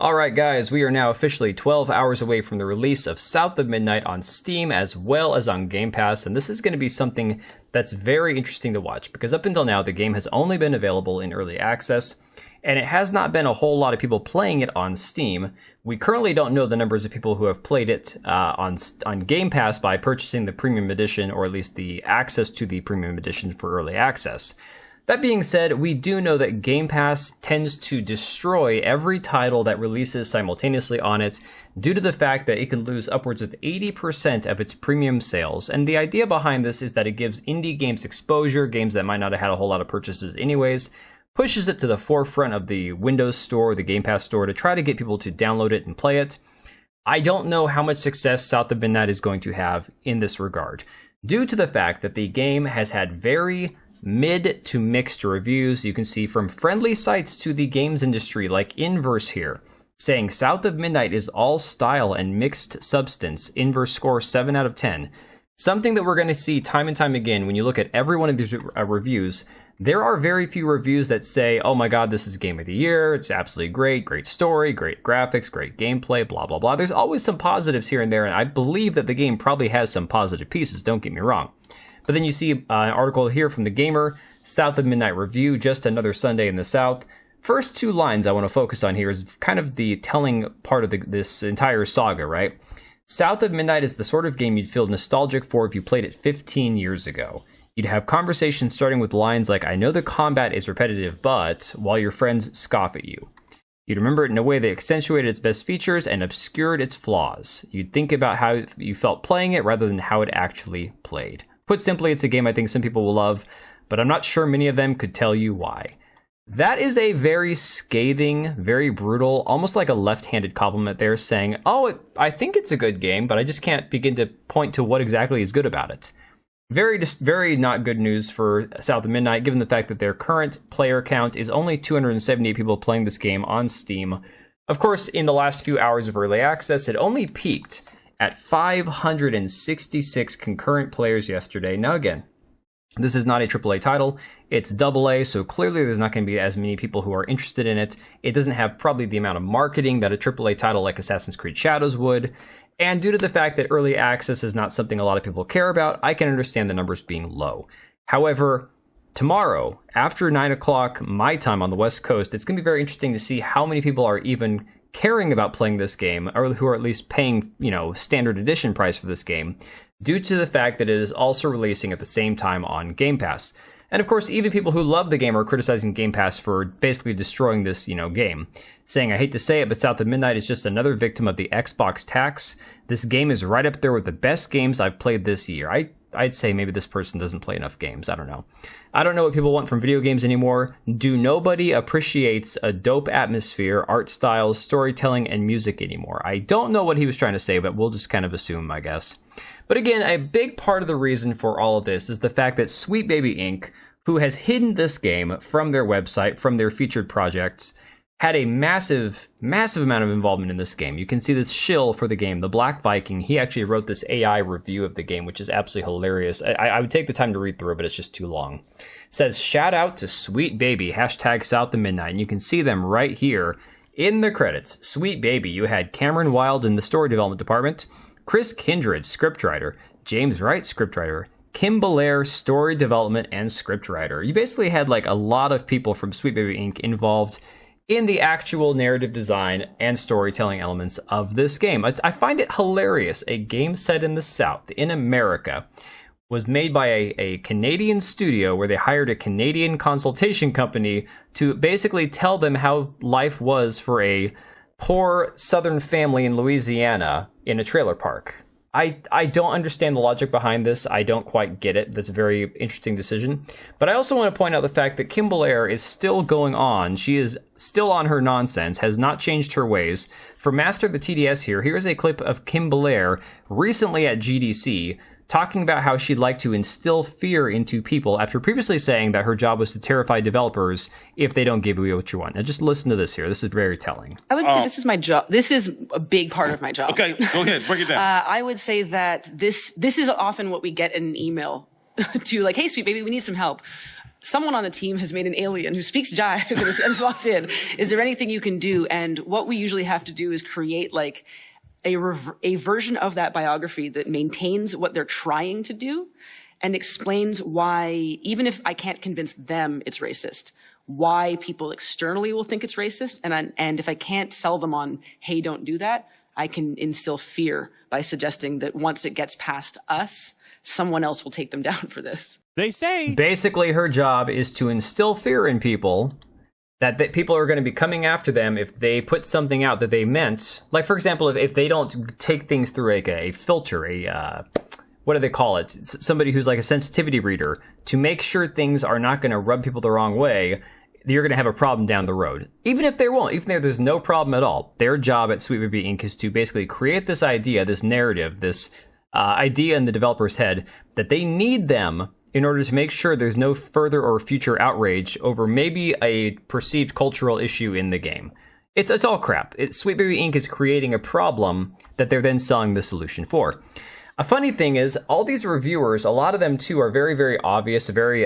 All right, guys, we are now officially 12 hours away from the release of South of Midnight on Steam as well as on Game Pass, and this is going to be something that's very interesting to watch because up until now, the game has only been available in early access, and it has not been a whole lot of people playing it on Steam. We currently don't know the numbers of people who have played it on Game Pass by purchasing the Premium Edition, or at least the access to the Premium Edition for early access. That being said, we do know that Game Pass tends to destroy every title that releases simultaneously on it due to the fact that it can lose upwards of 80% of its premium sales. And the idea behind this is that it gives indie games exposure, games that might not have had a whole lot of purchases anyways, pushes it to the forefront of the Windows Store, the Game Pass Store, to try to get people to download it and play it. I don't know how much success South of Midnight is going to have in this regard, due to the fact that the game has had very mid to mixed reviews. You can see from friendly sites to the games industry like Inverse here, saying South of Midnight is all style and mixed substance. Inverse score 7 out of 10. Something that we're going to see time and time again when you look at every one of these reviews. There are very few reviews that say, oh my god, this is game of the year, it's absolutely great story, great graphics, great gameplay, blah, blah, blah. There's always some positives here and there, and I believe that the game probably has some positive pieces, don't get me wrong. But then you see an article here from The Gamer, South of Midnight review, just another Sunday in the South. First two lines I want to focus on here is kind of the telling part of this entire saga, right? South of Midnight is the sort of game you'd feel nostalgic for if you played it 15 years ago. You'd have conversations starting with lines like, I know the combat is repetitive, but, while your friends scoff at you. You'd remember it in a way that accentuated its best features and obscured its flaws. You'd think about how you felt playing it rather than how it actually played. Put simply, it's a game I think some people will love, but I'm not sure many of them could tell you why. That is a very scathing, very brutal, almost like a left-handed compliment there, saying, I think it's a good game, but I just can't begin to point to what exactly is good about it. Very not good news for South of Midnight, given the fact that their current player count is only 278 people playing this game on Steam. Of course, in the last few hours of early access, it only peaked at 566 concurrent players yesterday. Now again, this is not a AAA title, it's AA, so clearly there's not going to be as many people who are interested in it. It doesn't have probably the amount of marketing that a AAA title like Assassin's Creed Shadows would, and due to the fact that early access is not something a lot of people care about, I can understand the numbers being low. However, tomorrow, after 9 o'clock my time on the West Coast, it's going to be very interesting to see how many people are even caring about playing this game, or who are at least paying, standard edition price for this game, due to the fact that it is also releasing at the same time on Game Pass. And of course, even people who love the game are criticizing Game Pass for basically destroying this, game, saying, I hate to say it, but South of Midnight is just another victim of the Xbox tax. This game is right up there with the best games I've played this year. I'd say maybe this person doesn't play enough games. I don't know. I don't know what people want from video games anymore. Nobody appreciates a dope atmosphere, art styles, storytelling, and music anymore. I don't know what he was trying to say, but we'll just kind of assume, I guess. But again, a big part of the reason for all of this is the fact that Sweet Baby Inc., who has hidden this game from their website, from their featured projects, had a massive amount of involvement in this game. You can see this shill for the game, the Black Viking. He actually wrote this AI review of the game, which is absolutely hilarious. I would take the time to read through it, but it's just too long. It says, shout out to Sweet Baby, hashtag South of Midnight. And you can see them right here in the credits. Sweet Baby, you had Cameron Wild in the story development department, Chris Kindred, scriptwriter, James Wright, scriptwriter, Kim Belair, story development and scriptwriter. You basically had like a lot of people from Sweet Baby Inc. involved in the actual narrative design and storytelling elements of this game. I find it hilarious. A game set in the South, in America, was made by a Canadian studio where they hired a Canadian consultation company to basically tell them how life was for a poor Southern family in Louisiana in a trailer park. I don't understand the logic behind this. I don't quite get it. That's a very interesting decision. But I also want to point out the fact that Kim Belair is still going on. She is still on her nonsense, has not changed her ways. For Master of the TDS here's a clip of Kim Belair recently at GDC talking about how she'd like to instill fear into people after previously saying that her job was to terrify developers if they don't give you what you want. Now just listen to this here. This is very telling. I would say this is my job. This is a big part of my job. Okay, go ahead, break it down. I would say that this is often what we get in an email to like, hey, Sweet Baby, we need some help. someone on the team has made an alien who speaks jive and has walked in. Is there anything you can do? And what we usually have to do is create like a version of that biography that maintains what they're trying to do and explains why, even if I can't convince them it's racist, why people externally will think it's racist. And if I can't sell them on, hey, don't do that, I can instill fear by suggesting that once it gets past us, someone else will take them down for this. They say basically her job is to instill fear in people that people are going to be coming after them if they put something out that they meant. Like, for example, if they don't take things through like a filter, what do they call it? Somebody who's like a sensitivity reader to make sure things are not going to rub people the wrong way, you're going to have a problem down the road. Even if they won't, even if there's no problem at all, their job at Sweet Baby Inc. is to basically create this idea, this narrative, this idea in the developer's head that they need them in order to make sure there's no further or future outrage over maybe a perceived cultural issue in the game. It's all crap. Sweet Baby Inc. is creating a problem that they're then selling the solution for. A funny thing is, all these reviewers, a lot of them too, are very, very obvious, very,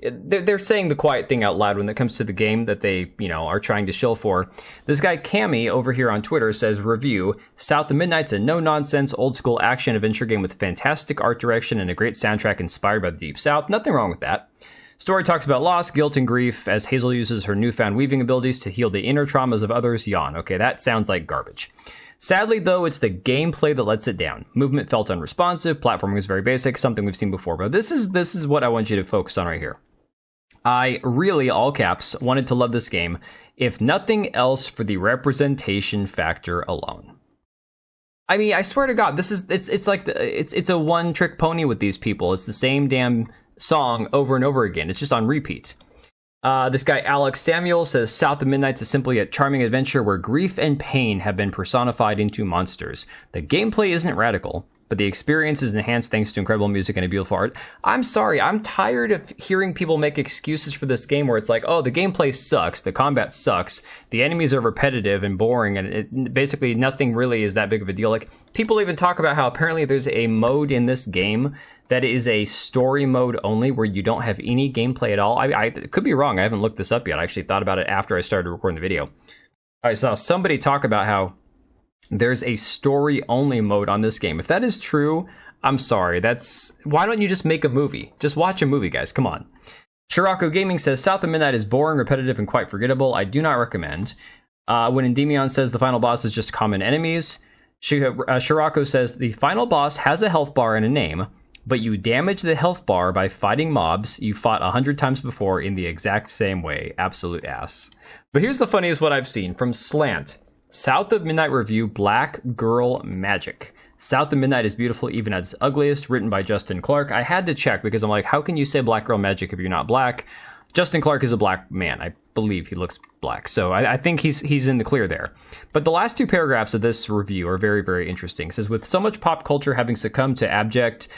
they're saying the quiet thing out loud when it comes to the game that they, are trying to shill for. This guy, Cammy, over here on Twitter says, review, South of Midnight's a no-nonsense, old-school action-adventure game with fantastic art direction and a great soundtrack inspired by the Deep South. Nothing wrong with that. Story talks about loss, guilt, and grief as Hazel uses her newfound weaving abilities to heal the inner traumas of others. Yawn. Okay, that sounds like garbage. Sadly, though, it's the gameplay that lets it down. Movement felt unresponsive, platforming is very basic, something we've seen before, but this is what I want you to focus on right here. I really, all caps, wanted to love this game, if nothing else for the representation factor alone. I mean, I swear to God, it's a one-trick pony with these people. It's the same damn song over and over again. It's just on repeat. This guy, Alex Samuel, says South of Midnight's is simply a charming adventure where grief and pain have been personified into monsters. The gameplay isn't radical, but the experience is enhanced thanks to incredible music and a beautiful art. I'm sorry, I'm tired of hearing people make excuses for this game where it's like, oh, the gameplay sucks, the combat sucks, the enemies are repetitive and boring, and basically nothing really is that big of a deal. Like, people even talk about how apparently there's a mode in this game that is a story mode only where you don't have any gameplay at all. I could be wrong, I haven't looked this up yet. I actually thought about it after I started recording the video. I saw somebody talk about how there's a story-only mode on this game. If that is true, I'm sorry. Why don't you just make a movie? Just watch a movie, guys. Come on. Shirako Gaming says, South of Midnight is boring, repetitive, and quite forgettable. I do not recommend. When Endymion says the final boss is just common enemies. Shirako says, the final boss has a health bar and a name, but you damage the health bar by fighting mobs you fought 100 times before in the exact same way. Absolute ass. But here's the funniest what I've seen from Slant. South of Midnight review, Black Girl Magic. South of Midnight is beautiful even at its ugliest, written by Justin Clark. I had to check because I'm like, how can you say Black Girl Magic if you're not black? Justin Clark is a black man. I believe he looks black. So I think he's in the clear there. But the last two paragraphs of this review are very, very interesting. It says, with so much pop culture having succumbed to abject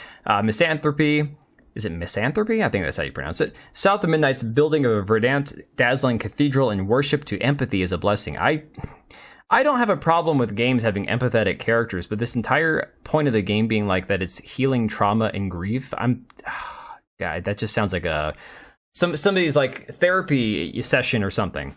misanthropy, is it misanthropy? I think that's how you pronounce it. South of Midnight's building of a verdant, dazzling cathedral and worship to empathy is a blessing. I don't have a problem with games having empathetic characters, but this entire point of the game being like that it's healing trauma and grief, God, that just sounds like somebody's like therapy session or something.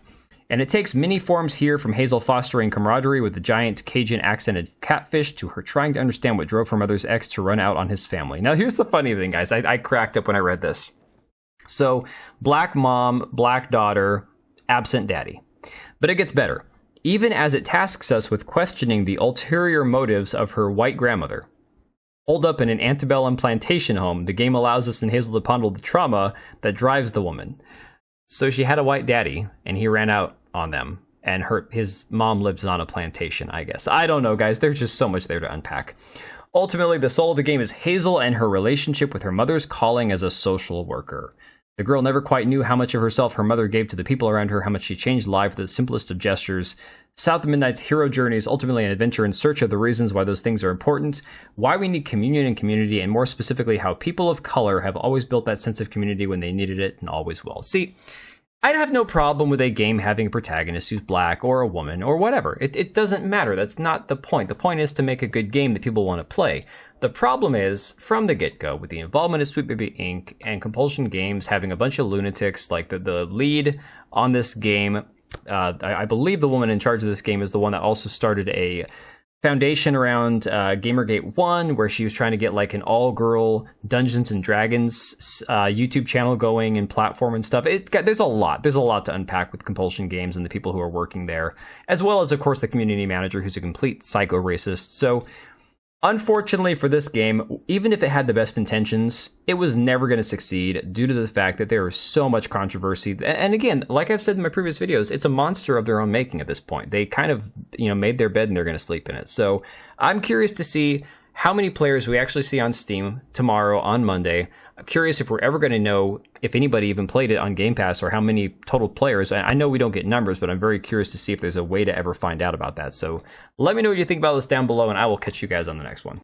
And it takes many forms here, from Hazel fostering camaraderie with the giant Cajun accented catfish to her trying to understand what drove her mother's ex to run out on his family. Now, here's the funny thing, guys. I cracked up when I read this. So, black mom, black daughter, absent daddy. But it gets better, even as it tasks us with questioning the ulterior motives of her white grandmother. Holed up in an antebellum plantation home, the game allows us and Hazel to ponder the trauma that drives the woman. So she had a white daddy, and he ran out on them, and his mom lives on a plantation, I guess. I don't know, guys. There's just so much there to unpack. Ultimately, the soul of the game is Hazel and her relationship with her mother's calling as a social worker. The girl never quite knew how much of herself her mother gave to the people around her, how much she changed lives with the simplest of gestures. South of Midnight's hero journey is ultimately an adventure in search of the reasons why those things are important, why we need communion and community, and more specifically, how people of color have always built that sense of community when they needed it and always will. See, I'd have no problem with a game having a protagonist who's black or a woman or whatever. It doesn't matter. That's not the point. The point is to make a good game that people want to play. The problem is, from the get-go, with the involvement of Sweet Baby Inc. and Compulsion Games having a bunch of lunatics, like the lead on this game, I believe the woman in charge of this game is the one that also started a foundation around Gamergate 1, where she was trying to get like an all-girl Dungeons and Dragons YouTube channel going and platform and stuff. There's a lot to unpack with Compulsion Games and the people who are working there, as well as, of course, the community manager who's a complete psycho racist. So, unfortunately for this game, even if it had the best intentions, it was never going to succeed due to the fact that there is so much controversy. And again, like I've said in my previous videos, it's a monster of their own making at this point. They kind of, made their bed and they're going to sleep in it. So I'm curious to see how many players we actually see on Steam tomorrow on Monday. I'm curious if we're ever going to know if anybody even played it on Game Pass or how many total players. I know we don't get numbers, but I'm very curious to see if there's a way to ever find out about that. So let me know what you think about this down below, and I will catch you guys on the next one.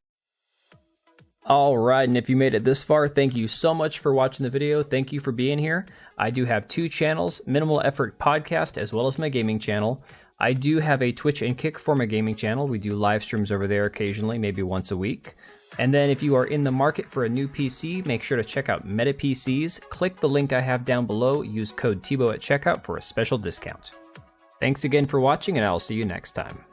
All right, and if you made it this far, thank you so much for watching the video. Thank you for being here. I do have 2 channels, Minimal Effort Podcast, as well as my gaming channel. I do have a Twitch and Kick for my gaming channel. We do live streams over there occasionally, maybe once a week. And then if you are in the market for a new PC, make sure to check out Meta PCs. Click the link I have down below. Use code TBO at checkout for a special discount. Thanks again for watching, and I'll see you next time.